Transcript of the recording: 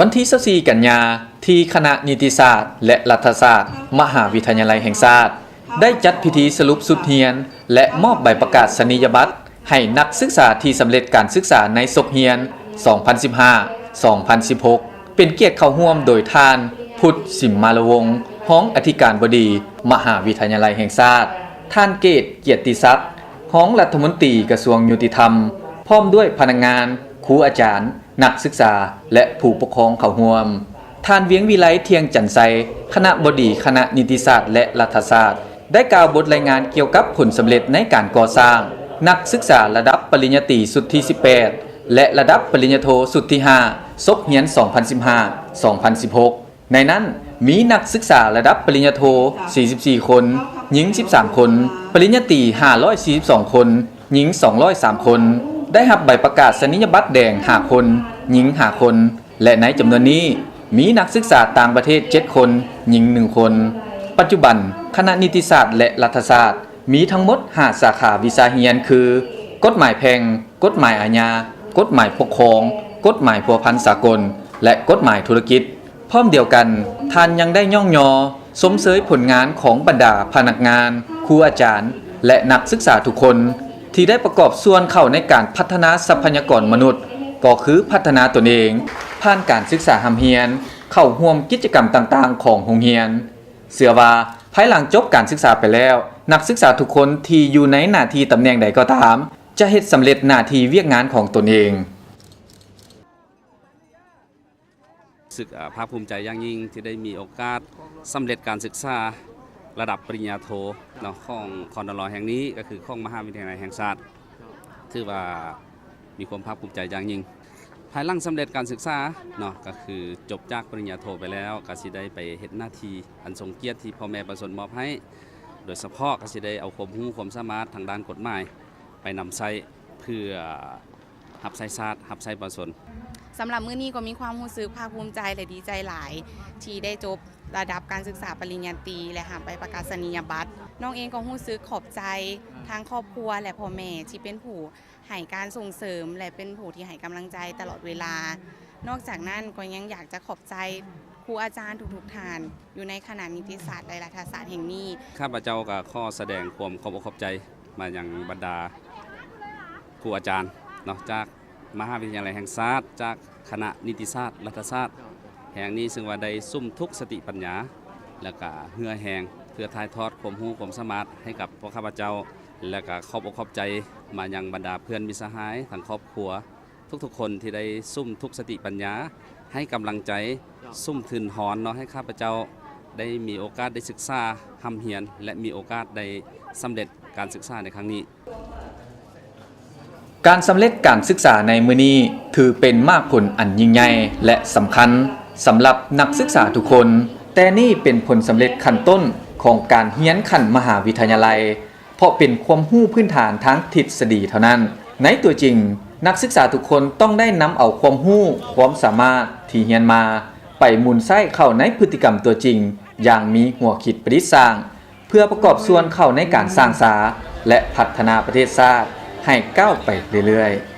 วันที่24 กันยาที่คณะนิติศาสตร์และรัฐศาสตร์มหาวิทยาลัยแห่งชาติได้จัดพิธีสรุปสุดเรียนและมอบใบประกาศนียบัตรให้นักศึกษาที่สำเร็จการศึกษาในศกเรียน 2015-2016 เป็นเกียรติเข้าร่วมโดยท่านพุทธสิมมารวงศ์รองอธิการบดีมหาวิทยาลัยแห่งชาติท่านเกตเกียรติศักดิ์รองรัฐมนตรีกระทรวงยุติธรรมพร้อมด้วยพนักงานครูอาจารย์นักศึกษาและผู้ปกครองเข้าร่วมท่านเวียงวิไลเทียงจันทร์ไซคณะบดีคณะนิติศาสตร์และรัฐศาสตร์ได้กล่าวบทรายงานเกี่ยวกับผลสำเร็จในการก่อสร้างนักศึกษาระดับปริญญาตรีสุดที่ 18 และระดับปริญญาโทสุดที่ 5 ศกเรียน 2015-2016 ในนั้นมีนักศึกษาระดับปริญญาโท 44 คน หญิง 13 คน ปริญญาตรี 542 คน หญิง 203 คน ได้รับใบประกาศนียบัตรแดง 5 คน หญิง 5 คน และในจำนวนนี้มีนักศึกษาต่างประเทศ 7 คน หญิง 1 คน ปัจจุบันคณะนิติศาสตร์และรัฐศาสตร์มีทั้งหมด 5 สาขาวิชาเรียนคือ กฎหมายแพ่ง กฎหมายอาญา กฎหมายปกครอง กฎหมายพัวพันสากล และกฎหมายธุรกิจ พร้อมเดียวกันท่านยังได้ย่องยอสมเสยผลงานของบรรดาพนักงานครูอาจารย์และนักศึกษาทุกคนที่ได้ประกอบส่วนเข้าในการพัฒนาทรัพยากรมนุษย์ก็คือพัฒนาตนเองผ่านการศึกษาหำเฮียนเข้าร่วมกิจกรรมต่างๆของโรงเรียนเชื่อว่าภายหลังจบการศึกษาไปแล้วนักศึกษาทุกคนที่อยู่ในหน้าที่ตำแหน่งใดก็ตามจะเฮ็ดสำเร็จหน้าที่เวียกงานของตนเองสึกภาคภูมิใจอย่างยิ่งที่ได้มีโอกาสสำเร็จการศึกษาระดับปริญญาโทของคอนลอแห่งนี้ก็คือของมหาวิทยาลัยแห่งชาติถือว่ามีความภาคภูมิใจอย่างยิ่งภายหลังสำเร็จการศึกษาก็คือจบจากปริญญาโทไปแล้วก็สิได้ไปเฮ็ดหน้าที่อันทรงเกียรติที่พ่อแม่ประสงค์มอบให้โดยเฉพาะก็สิได้เอาความรู้ความสามารถทางด้านกฎหมายไปนำใช้เพื่อรับใช้ชาติรับใช้ประสงค์สำหรับมื้อนี้ก็มีความรู้สึกภาคภูมิใจและดีใจหลายที่ได้จบระดับการศึกษาปริญญาตรีและหาใบประกาศนียบัตรน้องเองก็รู้สึกขอบใจทางครอบครัวและพ่อแม่ที่เป็นผู้ให้การส่งเสริมและเป็นผู้ที่ให้กำลังใจตลอดเวลานอกจากนั้นก็ยังอยากจะขอบใจครูอาจารย์ทุกๆท่านอยู่ในคณะนิติศาสตร์และรัฐศาสตร์แห่งนี้ข้าพเจ้าก็ขอแสดงความขอบอกขอบใจมาอย่างบรรดาครูอาจารย์จากมหาวิทยาลัยแห่งชาติจากคณะนิติศาสตร์รัฐศาสตร์แห่งนี้ซึ่งว่าได้ซุ่มทุกสติปัญญาและก็เหือแหงเพื่อถ่ายทอดความรู้ความสามารถให้กับพวกข้าพเจ้าและก็ขอบอกขอบใจมาอย่างบรรดาเพื่อนมิตรสหายทั้งครอบครัวทุกๆคนที่ได้ซุ่มทุกสติปัญญาให้กำลังใจซุ่มถึนหอนให้ข้าพเจ้าได้มีโอกาสได้ศึกษาทำเรียนและมีโอกาสได้สำเร็จการศึกษาในครั้งนี้การสำเร็จการศึกษาในมื้อนี้ถือเป็นมากผลอันยิ่งใหญ่และสำคัญสำหรับนักศึกษาทุกคนแต่นี่เป็นผลสำเร็จขั้นต้นของการเรียนขั้นมหาวิทยาลัยเพราะเป็นความรู้พื้นฐานทางทฤษฎีเท่านั้นในตัวจริงนักศึกษาทุกคนต้องได้นำเอาความรู้ความสามารถที่เรียนมาไปหมุนใช้เข้าในพฤติกรรมตัวจริงอย่างมีหัวคิดประดิษฐ์สร้างเพื่อประกอบส่วนเข้าในการสร้างสรรค์และพัฒนาประเทศชาติให้ก้าวไปเรื่อยๆ